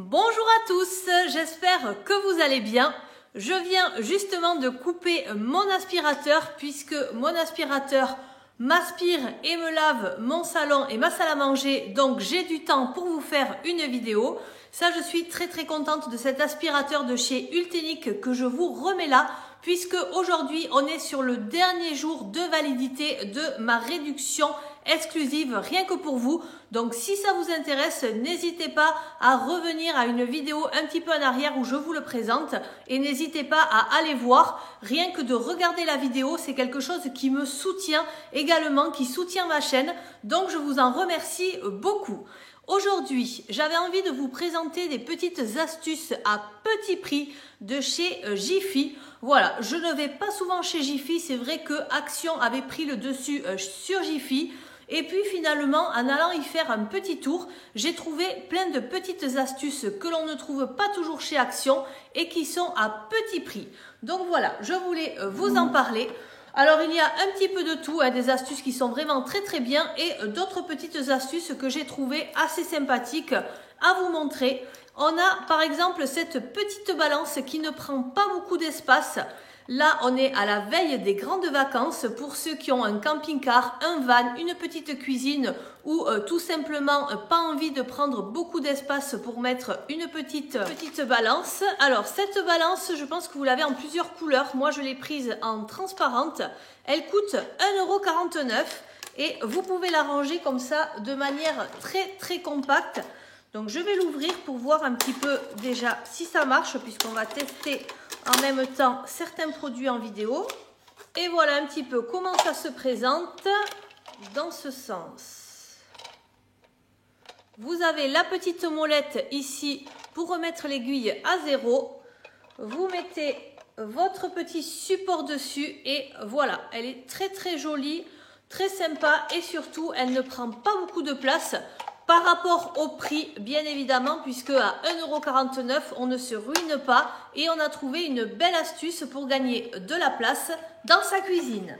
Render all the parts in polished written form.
Bonjour à tous, j'espère que vous allez bien. Je viens justement de couper mon aspirateur puisque mon aspirateur m'aspire et me lave mon salon et ma salle à manger, donc j'ai du temps pour vous faire une vidéo. Ça, je suis très contente de cet aspirateur de chez Ultenic que je vous remets là, puisque aujourd'hui on est sur le dernier jour de validité de ma réduction exclusive rien que pour vous. Donc si ça vous intéresse, n'hésitez pas à revenir à une vidéo un petit peu en arrière où je vous le présente et n'hésitez pas à aller voir. Rien que de regarder la vidéo, c'est quelque chose qui me soutient également, qui soutient ma chaîne. Donc je vous en remercie beaucoup. Aujourd'hui, j'avais envie de vous présenter des petites astuces à petit prix de chez Jiffy. Voilà, je ne vais pas souvent chez Jiffy, c'est vrai que Action avait pris le dessus sur Jiffy. Et puis finalement, en allant y faire un petit tour, j'ai trouvé plein de petites astuces que l'on ne trouve pas toujours chez Action et qui sont à petit prix. Donc voilà, je voulais vous en parler. Alors il y a un petit peu de tout, des astuces qui sont vraiment très bien et d'autres petites astuces que j'ai trouvées assez sympathiques à vous montrer. On a par exemple cette petite balance qui ne prend pas beaucoup d'espace. Là, on est à la veille des grandes vacances pour ceux qui ont un camping-car, un van, une petite cuisine ou tout simplement pas envie de prendre beaucoup d'espace pour mettre une petite balance. Alors, cette balance, je pense que vous l'avez en plusieurs couleurs. Moi, je l'ai prise en transparente. Elle coûte 1,49 € et vous pouvez la ranger comme ça de manière très compacte. Donc, je vais l'ouvrir pour voir un petit peu déjà si ça marche puisqu'on va tester en même temps certains produits en vidéo. Et voilà un petit peu comment ça se présente dans ce sens. Vous avez la petite molette ici pour remettre l'aiguille à 0. Vous mettez votre petit support dessus et voilà, elle est très jolie, très sympa et surtout elle ne prend pas beaucoup de place par rapport au prix, bien évidemment, puisque à 1,49 € on ne se ruine pas et on a trouvé une belle astuce pour gagner de la place dans sa cuisine.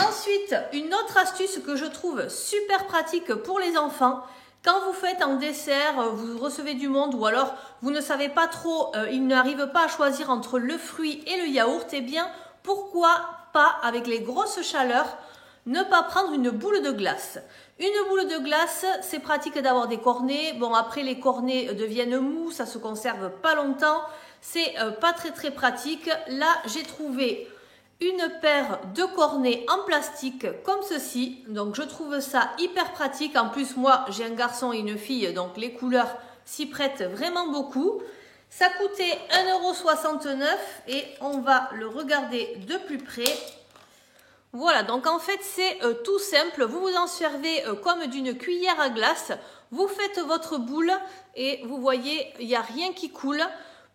Ensuite, une autre astuce que je trouve super pratique pour les enfants, quand vous faites un dessert, vous recevez du monde ou alors vous ne savez pas trop, ils n'arrivent pas à choisir entre le fruit et le yaourt, eh bien pourquoi pas, avec les grosses chaleurs, ne pas prendre une boule de glace. Une boule de glace, c'est pratique d'avoir des cornets. Bon, après les cornets deviennent mous, ça se conserve pas longtemps. C'est pas très pratique. Là, j'ai trouvé une paire de cornets en plastique comme ceci. Donc, je trouve ça hyper pratique. En plus, moi, j'ai un garçon et une fille, donc les couleurs s'y prêtent vraiment beaucoup. Ça coûtait 1,69 € et on va le regarder de plus près. Voilà, donc en fait c'est tout simple, vous vous en servez comme d'une cuillère à glace, vous faites votre boule et vous voyez, il n'y a rien qui coule.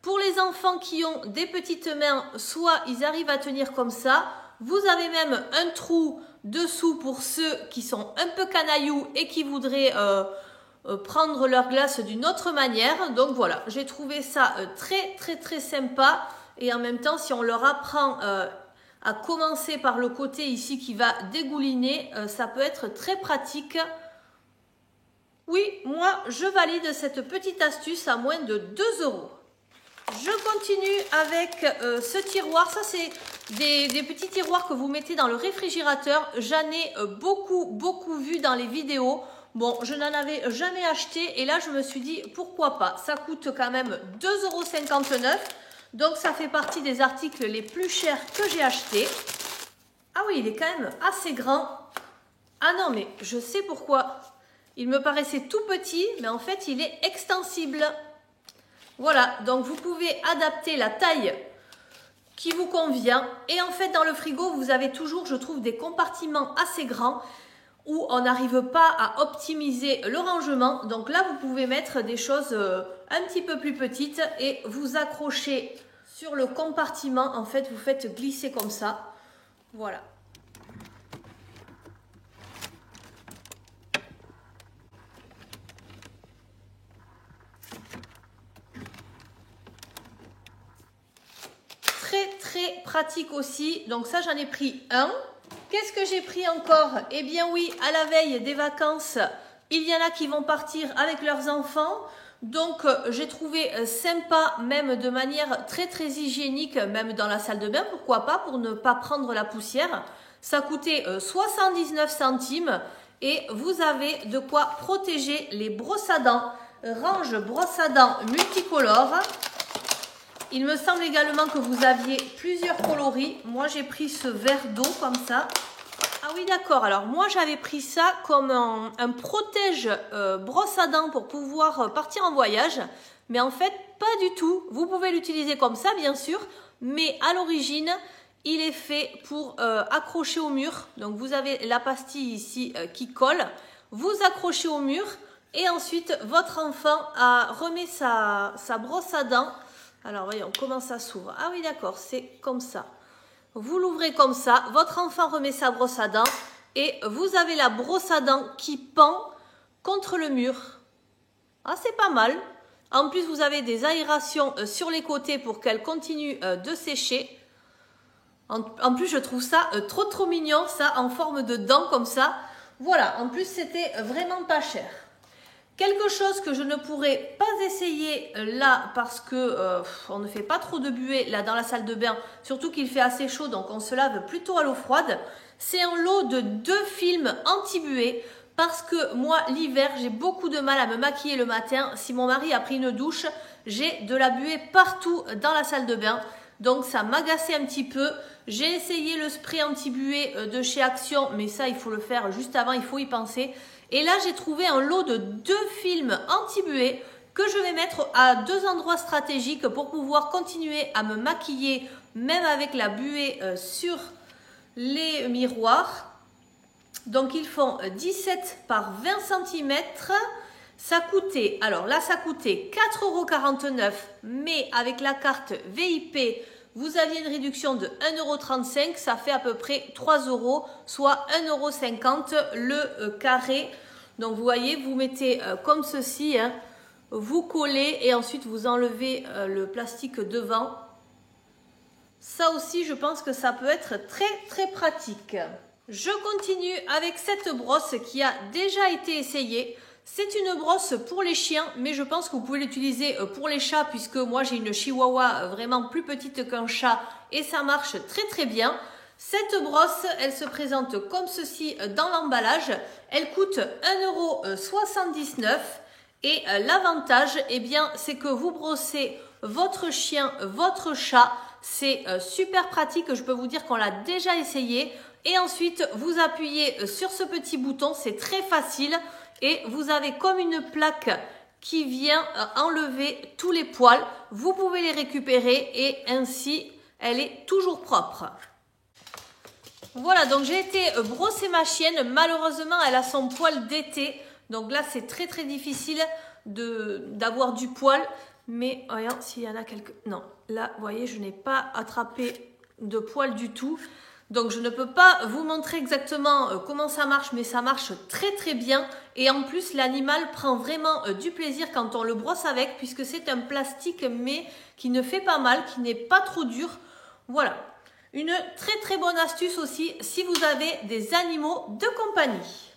Pour les enfants qui ont des petites mains, soit ils arrivent à tenir comme ça, vous avez même un trou dessous pour ceux qui sont un peu canaillous et qui voudraient prendre leur glace d'une autre manière. Donc voilà, j'ai trouvé ça très sympa et en même temps si on leur apprend à commencer par le côté ici qui va dégouliner, ça peut être très pratique. Oui, moi je valide cette petite astuce à moins de 2 €. Je continue avec ce tiroir. Ça c'est des petits tiroirs que vous mettez dans le réfrigérateur. J'en ai beaucoup vu dans les vidéos. Bon, je n'en avais jamais acheté et là je me suis dit pourquoi pas. Ça coûte quand même 2,59 €. Donc ça fait partie des articles les plus chers que j'ai achetés. Ah oui, il est quand même assez grand. Ah non, mais je sais pourquoi. Il me paraissait tout petit, mais en fait il est extensible. Voilà, donc vous pouvez adapter la taille qui vous convient. Et en fait dans le frigo, vous avez toujours, je trouve, des compartiments assez grands où on n'arrive pas à optimiser le rangement. Donc là, vous pouvez mettre des choses un petit peu plus petites et vous accrochez sur le compartiment. En fait, vous faites glisser comme ça. Voilà. Très pratique aussi. Donc ça, j'en ai pris un. Qu'est-ce que j'ai pris encore? Eh bien oui, à la veille des vacances, il y en a qui vont partir avec leurs enfants. Donc j'ai trouvé sympa, même de manière très très hygiénique, même dans la salle de bain, pourquoi pas, pour ne pas prendre la poussière. Ça coûtait 79 centimes et vous avez de quoi protéger les brosses à dents. Range brosse à dents multicolore. Il me semble également que vous aviez plusieurs coloris. Moi j'ai pris ce vert d'eau comme ça. Ah oui d'accord, alors moi j'avais pris ça comme un protège brosse à dents pour pouvoir partir en voyage. Mais en fait pas du tout. Vous pouvez l'utiliser comme ça bien sûr. Mais à l'origine il est fait pour accrocher au mur. Donc vous avez la pastille ici qui colle. Vous accrochez au mur. Et ensuite, votre enfant remet sa brosse à dents. Alors, voyons comment ça s'ouvre. Ah oui, d'accord, c'est comme ça. Vous l'ouvrez comme ça. Votre enfant remet sa brosse à dents. Et vous avez la brosse à dents qui pend contre le mur. Ah, c'est pas mal. En plus, vous avez des aérations sur les côtés pour qu'elle continue de sécher. En plus, je trouve ça trop mignon, ça, en forme de dents comme ça. Voilà, en plus, c'était vraiment pas cher. Quelque chose que je ne pourrais pas essayer là parce que on ne fait pas trop de buée là dans la salle de bain, surtout qu'il fait assez chaud donc on se lave plutôt à l'eau froide. C'est un lot de 2 films anti-buée parce que moi l'hiver j'ai beaucoup de mal à me maquiller le matin. Si mon mari a pris une douche, j'ai de la buée partout dans la salle de bain. Donc ça m'agaçait un petit peu. J'ai essayé le spray anti-buée de chez Action, mais ça il faut le faire juste avant, il faut y penser. Et là, j'ai trouvé un lot de 2 films anti-buée que je vais mettre à 2 endroits stratégiques pour pouvoir continuer à me maquiller, même avec la buée sur les miroirs. Donc, ils font 17 par 20 cm. Ça coûtait, alors là, ça coûtait 4,49 €, mais avec la carte VIP, vous aviez une réduction de 1,35 €, ça fait à peu près 3 €, soit 1,50 € le carré. Donc vous voyez, vous mettez comme ceci, hein, vous collez et ensuite vous enlevez le plastique devant. Ça aussi, je pense que ça peut être très pratique. Je continue avec cette brosse qui a déjà été essayée. C'est une brosse pour les chiens, mais je pense que vous pouvez l'utiliser pour les chats puisque moi j'ai une chihuahua vraiment plus petite qu'un chat et ça marche très bien. Cette brosse, elle se présente comme ceci dans l'emballage. Elle coûte 1,79 € et l'avantage, eh bien, c'est que vous brossez votre chien, votre chat. C'est super pratique, je peux vous dire qu'on l'a déjà essayé. Et ensuite, vous appuyez sur ce petit bouton, c'est très facile. Et vous avez comme une plaque qui vient enlever tous les poils. Vous pouvez les récupérer et ainsi, elle est toujours propre. Voilà, donc j'ai été brosser ma chienne. Malheureusement, elle a son poil d'été. Donc là, c'est très difficile d'avoir du poil. Mais voyons s'il y en a quelques... Non, là, vous voyez, je n'ai pas attrapé de poil du tout. Donc je ne peux pas vous montrer exactement comment ça marche, mais ça marche très bien. Et en plus, l'animal prend vraiment du plaisir quand on le brosse avec, puisque c'est un plastique mais qui ne fait pas mal, qui n'est pas trop dur. Voilà, une très bonne astuce aussi si vous avez des animaux de compagnie.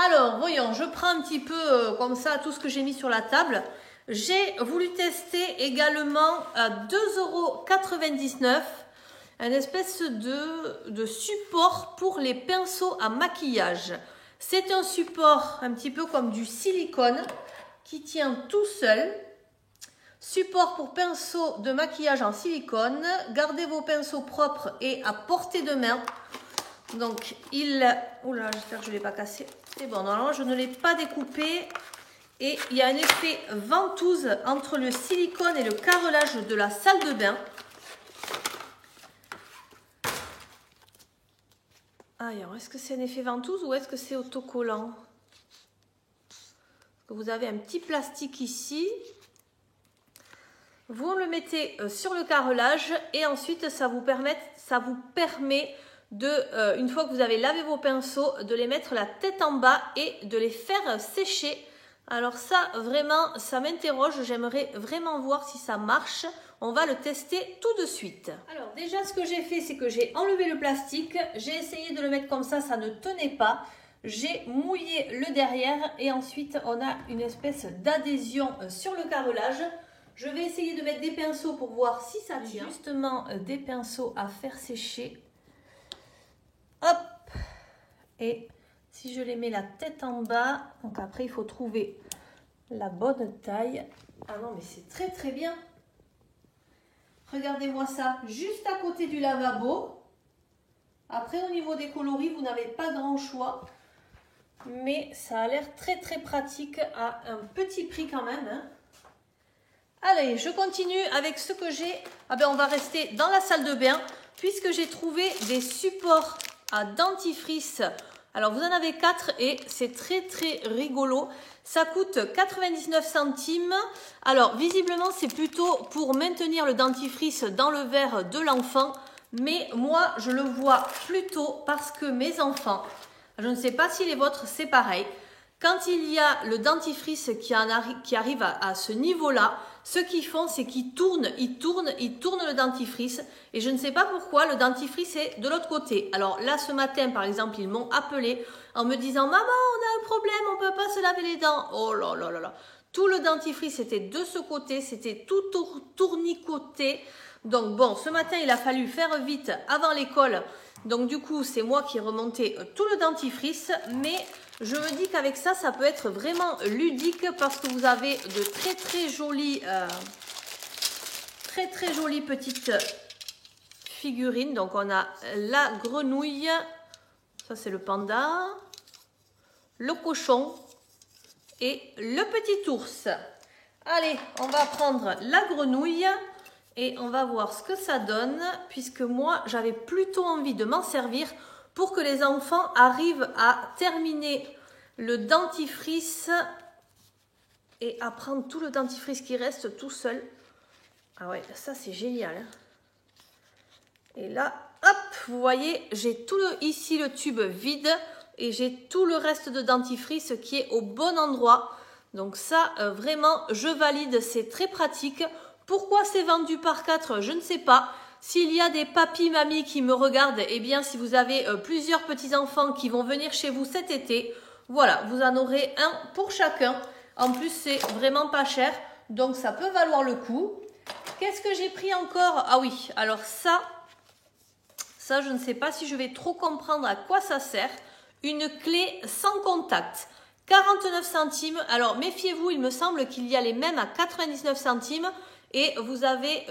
Alors, voyons, je prends un petit peu comme ça tout ce que j'ai mis sur la table. J'ai voulu tester également à 2,99 €. Un espèce de support pour les pinceaux à maquillage. C'est un support un petit peu comme du silicone qui tient tout seul. Support pour pinceaux de maquillage en silicone. Gardez vos pinceaux propres et à portée de main. Donc oula, j'espère que je ne l'ai pas cassé. C'est bon, normalement je ne l'ai pas découpé. Et il y a un effet ventouse entre le silicone et le carrelage de la salle de bain. Alors, est-ce que c'est un effet ventouse ou est-ce que c'est autocollant? Vous avez un petit plastique ici. Vous le mettez sur le carrelage et ensuite ça vous permet de, une fois que vous avez lavé vos pinceaux, de les mettre la tête en bas et de les faire sécher. Alors ça, vraiment, ça m'interroge. J'aimerais vraiment voir si ça marche. On va le tester tout de suite. Alors déjà, ce que j'ai fait, c'est que j'ai enlevé le plastique. J'ai essayé de le mettre comme ça ne tenait pas. j'ai mouillé le derrière et ensuite on a une espèce d'adhésion sur le carrelage. Je vais essayer de mettre des pinceaux pour voir si ça tient. Justement des pinceaux à faire sécher. Hop! Et si je les mets la tête en bas, donc après il faut trouver la bonne taille. Ah non mais c'est très très bien. Regardez-moi ça, juste à côté du lavabo. Après au niveau des coloris, vous n'avez pas grand choix. Mais ça a l'air très très pratique à un petit prix quand même. Hein. Allez, je continue avec ce que j'ai. Ah ben on va rester dans la salle de bain puisque j'ai trouvé des supports à dentifrice. Alors vous en avez 4 et c'est très très rigolo. Ça coûte 99 centimes. Alors visiblement c'est plutôt pour maintenir le dentifrice dans le verre de l'enfant. Mais moi je le vois plutôt parce que mes enfants, je ne sais pas si les vôtres c'est pareil. Quand il y a le dentifrice qui arrive à ce niveau-là, ce qu'ils font, c'est qu'ils tournent le dentifrice. Et je ne sais pas pourquoi, le dentifrice est de l'autre côté. Alors là, ce matin, par exemple, ils m'ont appelé en me disant « Maman, on a un problème, on ne peut pas se laver les dents. » Oh là là là là. Tout le dentifrice était de ce côté, c'était tout tournicoté. Donc bon, ce matin, il a fallu faire vite avant l'école. Donc du coup, c'est moi qui ai remonté tout le dentifrice. Mais je me dis qu'avec ça, ça peut être vraiment ludique parce que vous avez de très très jolies petites figurines. Donc on a la grenouille, ça c'est le panda, le cochon et le petit ours. Allez, on va prendre la grenouille. Et on va voir ce que ça donne, puisque moi, j'avais plutôt envie de m'en servir pour que les enfants arrivent à terminer le dentifrice et à prendre tout le dentifrice qui reste tout seul. Ah ouais, ça c'est génial. Et là, hop, vous voyez, j'ai ici le tube vide et j'ai tout le reste de dentifrice qui est au bon endroit. Donc ça, vraiment, je valide, c'est très pratique. Pourquoi c'est vendu par 4, je ne sais pas. S'il y a des papis, mamies qui me regardent, eh bien si vous avez plusieurs petits-enfants qui vont venir chez vous cet été, voilà, vous en aurez un pour chacun. En plus, c'est vraiment pas cher, donc ça peut valoir le coup. Qu'est-ce que j'ai pris encore? Ah oui, alors ça, je ne sais pas si je vais trop comprendre à quoi ça sert. Une clé sans contact. 49 centimes. Alors méfiez-vous, il me semble qu'il y a les mêmes à 99 centimes. Et vous avez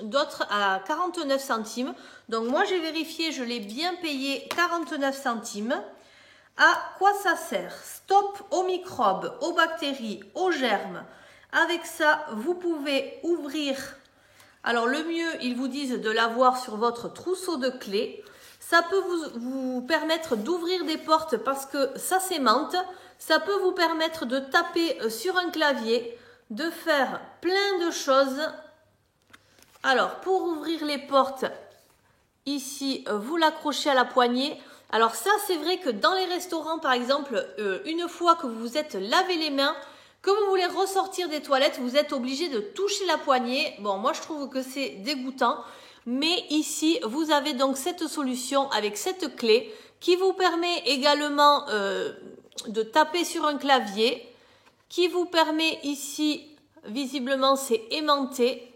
d'autres à 49 centimes. Donc moi j'ai vérifié, je l'ai bien payé 49 centimes. À quoi ça sert? Stop aux microbes, aux bactéries, aux germes. Avec ça, vous pouvez ouvrir. Alors le mieux, ils vous disent de l'avoir sur votre trousseau de clés. Ça peut vous permettre d'ouvrir des portes parce que ça s'aimante. Ça peut vous permettre de taper sur un clavier, de faire plein de choses. Alors, pour ouvrir les portes, ici, vous l'accrochez à la poignée. Alors ça, c'est vrai que dans les restaurants, par exemple, une fois que vous vous êtes lavé les mains, que vous voulez ressortir des toilettes, vous êtes obligé de toucher la poignée. Bon, moi, je trouve que c'est dégoûtant. Mais ici, vous avez donc cette solution avec cette clé qui vous permet également de taper sur un clavier, qui vous permet ici, visiblement c'est aimanté.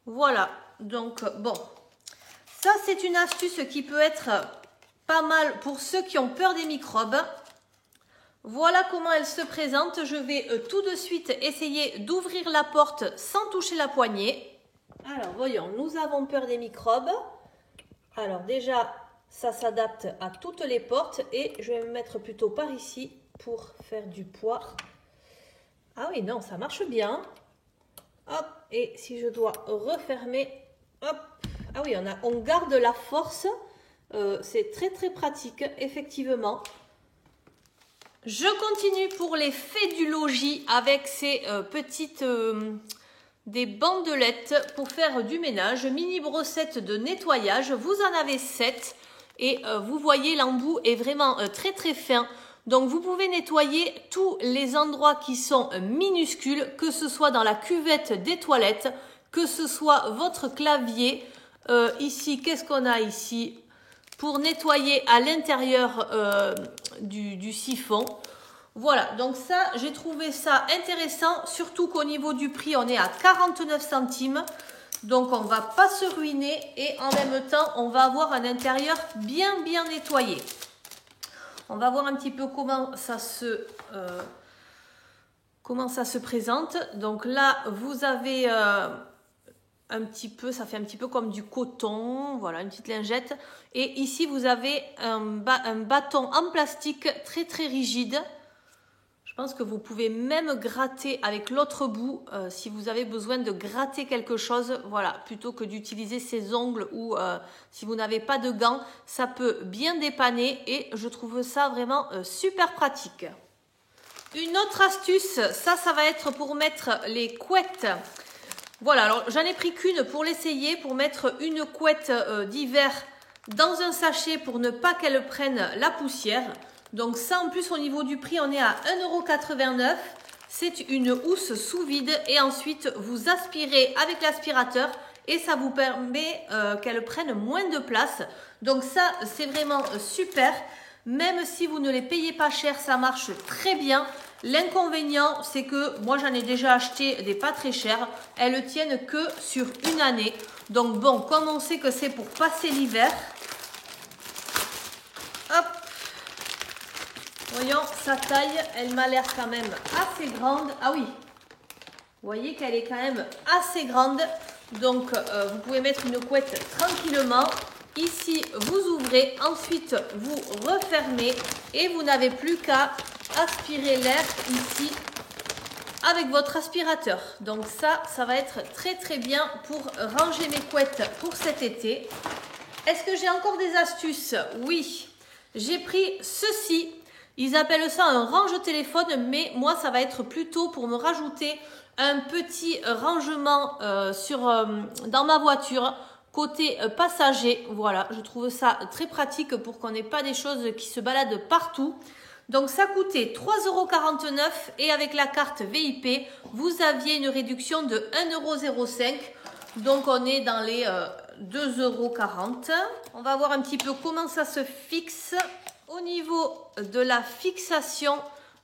Voilà, donc bon, ça c'est une astuce qui peut être pas mal pour ceux qui ont peur des microbes. Voilà comment elle se présente. Je vais tout de suite essayer d'ouvrir la porte sans toucher la poignée. Alors voyons, nous avons peur des microbes. Alors déjà, ça s'adapte à toutes les portes et je vais me mettre plutôt par ici pour faire du poids. Ah oui, non, ça marche bien. Hop, et si je dois refermer, hop. Ah oui, on garde la force. C'est très très pratique, effectivement. Je continue pour les faits du logis avec ces petites des bandelettes pour faire du ménage. Mini brossette de nettoyage. Vous en avez 7 et vous voyez l'embout est vraiment très très fin. Donc vous pouvez nettoyer tous les endroits qui sont minuscules, que ce soit dans la cuvette des toilettes, que ce soit votre clavier. Ici, qu'est-ce qu'on a ici? pour nettoyer à l'intérieur du siphon. Voilà, donc ça, j'ai trouvé ça intéressant, surtout qu'au niveau du prix, on est à 49 centimes. Donc, on ne va pas se ruiner et en même temps, on va avoir un intérieur bien nettoyé. On va voir un petit peu comment ça se présente. Donc là, vous avez un petit peu, ça fait un petit peu comme du coton, voilà, une petite lingette. Et ici, vous avez un bâton en plastique très rigide. Je pense que vous pouvez même gratter avec l'autre bout si vous avez besoin de gratter quelque chose, voilà, plutôt que d'utiliser ses ongles ou si vous n'avez pas de gants, ça peut bien dépanner et je trouve ça vraiment super pratique. Une autre astuce, ça va être pour mettre les couettes. Voilà, alors j'en ai pris qu'une pour l'essayer, pour mettre une couette d'hiver dans un sachet pour ne pas qu'elle prenne la poussière. Donc ça, en plus, au niveau du prix, on est à 1,89 €. C'est une housse sous vide et ensuite, vous aspirez avec l'aspirateur et ça vous permet qu'elle prenne moins de place. Donc ça, c'est vraiment super. Même si vous ne les payez pas cher, ça marche très bien. L'inconvénient, c'est que moi, j'en ai déjà acheté des pas très chers. Elles ne tiennent que sur une année. Donc bon, comme on sait que c'est pour passer l'hiver, hop, voyons sa taille, elle m'a l'air quand même assez grande. Ah oui, vous voyez qu'elle est quand même assez grande. Donc, vous pouvez mettre une couette tranquillement. Ici, vous ouvrez, ensuite, vous refermez et vous n'avez plus qu'à aspirer l'air ici avec votre aspirateur. Donc ça va être très bien pour ranger mes couettes pour cet été. Est-ce que j'ai encore des astuces? Oui, j'ai pris ceci. Ils appellent ça un range-téléphone, mais moi, ça va être plutôt pour me rajouter un petit rangement dans ma voiture, côté passager. Voilà, je trouve ça très pratique pour qu'on n'ait pas des choses qui se baladent partout. Donc, ça coûtait 3,49 € et avec la carte VIP, vous aviez une réduction de 1,05 €. Donc, on est dans les 2,40 €. On va voir un petit peu comment ça se fixe. Au niveau de la fixation,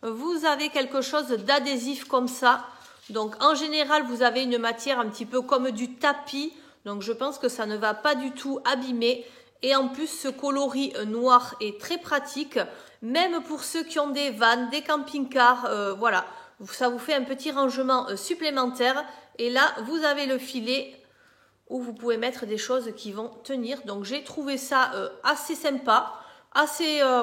vous avez quelque chose d'adhésif comme ça. Donc, en général, vous avez une matière un petit peu comme du tapis. Donc, je pense que ça ne va pas du tout abîmer. Et en plus, ce coloris noir est très pratique. Même pour ceux qui ont des vannes, des camping-cars, voilà. Ça vous fait un petit rangement supplémentaire. Et là, vous avez le filet où vous pouvez mettre des choses qui vont tenir. Donc, j'ai trouvé ça assez sympa.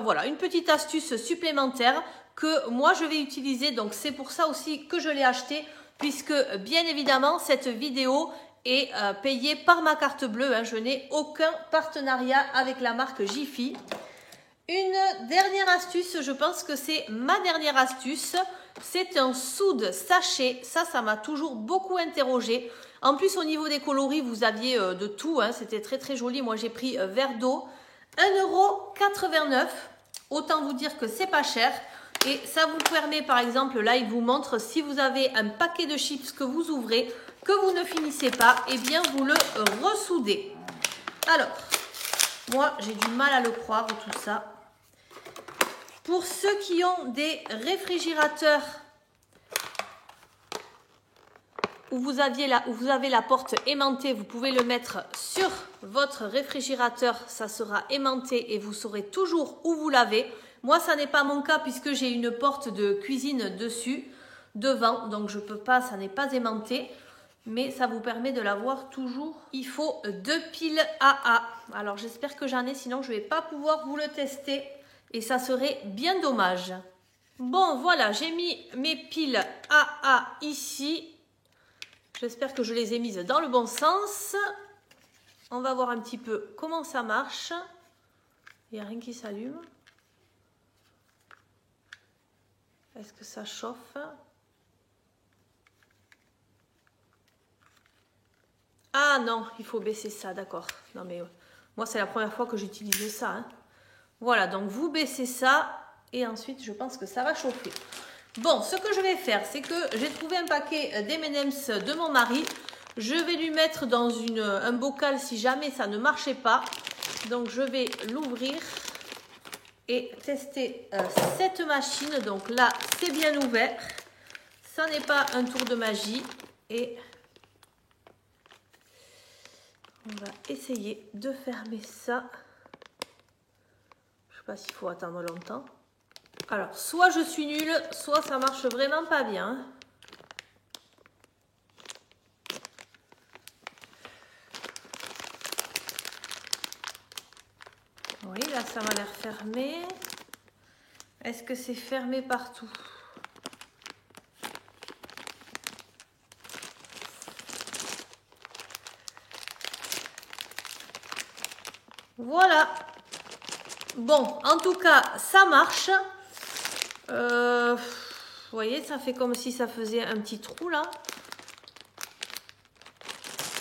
Voilà, une petite astuce supplémentaire que moi je vais utiliser. Donc c'est pour ça aussi que je l'ai acheté, puisque bien évidemment cette vidéo est payée par ma carte bleue, hein. Je n'ai aucun partenariat avec la marque Jiffy. Une dernière astuce, je pense que c'est ma dernière astuce, c'est un soude sachet. Ça m'a toujours beaucoup interrogée. En plus, au niveau des coloris, vous aviez de tout, hein. C'était très joli. Moi j'ai pris vert d'eau. 1,89 €, autant vous dire que c'est pas cher et ça vous permet, par exemple, là il vous montre si vous avez un paquet de chips que vous ouvrez, que vous ne finissez pas, et bien vous le ressoudez. Alors, moi j'ai du mal à le croire tout ça. Pour ceux qui ont des réfrigérateurs où vous avez la porte aimantée, vous pouvez le mettre sur votre réfrigérateur, ça sera aimanté et vous saurez toujours où vous l'avez. Moi, ça n'est pas mon cas puisque j'ai une porte de cuisine dessus, devant, donc je peux pas, ça n'est pas aimanté, mais ça vous permet de l'avoir toujours. Il faut 2 piles AA. Alors, j'espère que j'en ai, sinon je ne vais pas pouvoir vous le tester et ça serait bien dommage. Bon, voilà, j'ai mis mes piles AA ici. J'espère que je les ai mises dans le bon sens. On va voir un petit peu comment ça marche. Il n'y a rien qui s'allume. Est-ce que ça chauffe? Ah non, il faut baisser ça, d'accord. Non mais moi c'est la première fois que j'utilise ça, hein. Voilà, donc vous baissez ça et ensuite je pense que ça va chauffer. Bon, ce que je vais faire, c'est que j'ai trouvé un paquet d'M&M's de mon mari. Je vais lui mettre dans un bocal si jamais ça ne marchait pas. Donc je vais l'ouvrir et tester cette machine. Donc là, c'est bien ouvert. Ça n'est pas un tour de magie. Et on va essayer de fermer ça. Je ne sais pas s'il faut attendre longtemps. Alors, soit je suis nulle, soit ça marche vraiment pas bien. Oui, là, ça m'a l'air fermé. Est-ce que c'est fermé partout? Voilà. Bon, en tout cas, ça marche. Vous voyez, ça fait comme si ça faisait un petit trou là.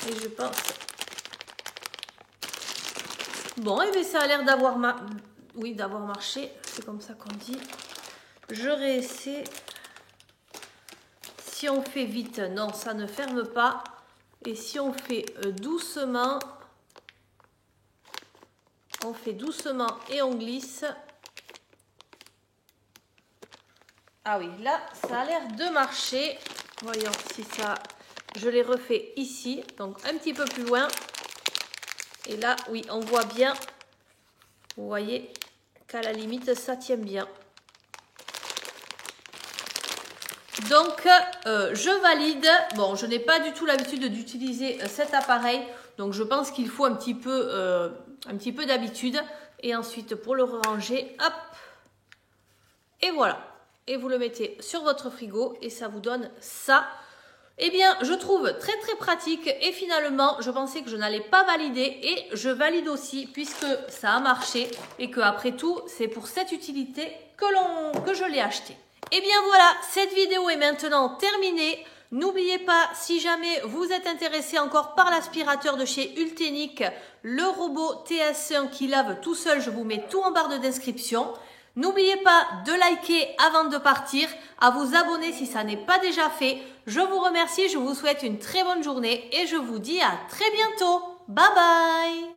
Et je pense... Bon, et bien ça a l'air d'avoir d'avoir marché. C'est comme ça qu'on dit. Je réessaie. Si on fait vite, non, ça ne ferme pas. Et si on fait doucement... On fait doucement et on glisse. Ah oui, là, ça a l'air de marcher. Voyons si ça... Je l'ai refait ici, donc un petit peu plus loin. Et là, oui, on voit bien. Vous voyez qu'à la limite, ça tient bien. Donc, je valide. Bon, je n'ai pas du tout l'habitude d'utiliser cet appareil. Donc, je pense qu'il faut un petit peu d'habitude. Et ensuite, pour le ranger, hop. Et voilà. Et vous le mettez sur votre frigo et ça vous donne ça. Eh bien, je trouve très très pratique et finalement, je pensais que je n'allais pas valider et je valide aussi puisque ça a marché et que après tout, c'est pour cette utilité que je l'ai acheté. Eh bien voilà, cette vidéo est maintenant terminée. N'oubliez pas, si jamais vous êtes intéressé encore par l'aspirateur de chez Ultenic, le robot TS1 qui lave tout seul, je vous mets tout en barre de description. N'oubliez pas de liker avant de partir, à vous abonner si ça n'est pas déjà fait. Je vous remercie, je vous souhaite une très bonne journée et je vous dis à très bientôt. Bye bye!